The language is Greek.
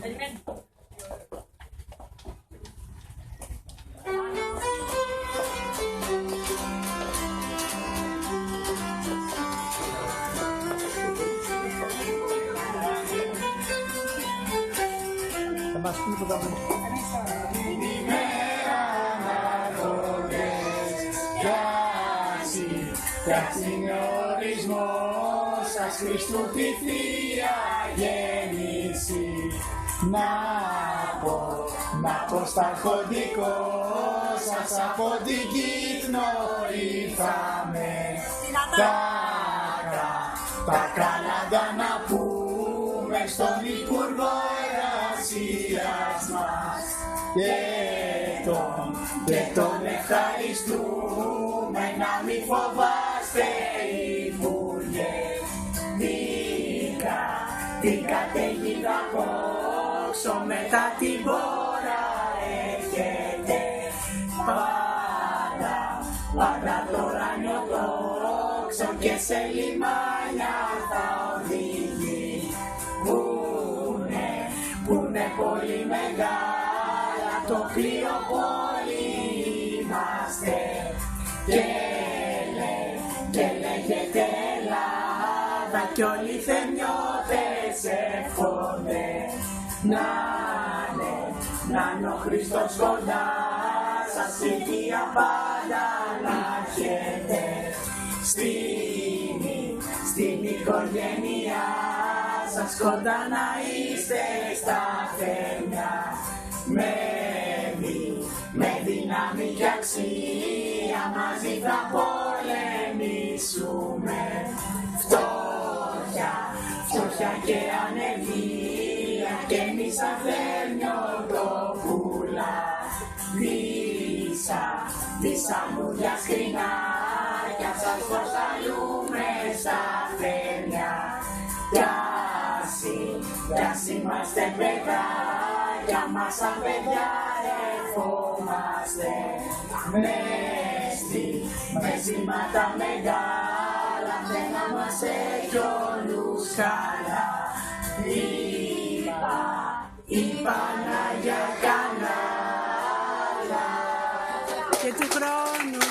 Θα μας πει που θα βρει. Την ημέρα να δώντες πιάσει είναι ο ορισμός σας Χριστού τη Θεία Γέννηση. Να πω στα αρχοντικό σας από την Κύθνο ήρθαμε. Τα καλάντα να πούμε στον Υπουργό Εργασίας μας και τον ευχαριστούμε να μην φοβάστε Υπουργέ. Την καταιγίδα απόξω μετά την πόρα έρχεται πάντα το ουράνιο τόξο και σε λιμάνια θα οδηγεί που είναι πολύ μεγάλα το πλοίο πόλη είμαστε και λέγεται Ελλάδα κι όλοι οι θεμιώτες εύχονται να είναι ο Χριστός κοντά σας υγεία πάντα να έχετε στην οικογένειά σας κοντά να είστε στα θέμια με δύναμη και αξία μαζί θα πολεμήσουμε φτώχεια και ανεργία και εμείς αθέμιωτοπούλα δίσα λουλιά σκρινάκια σας προσταλούμε στα θέμια κι ας είμαστε παιδάκια μας σαν παιδιά ερχόμαστε με ζήματα μεγάλα δεν να μας έχει όλους καλά. Η Παναγιά καλά και του χρόνου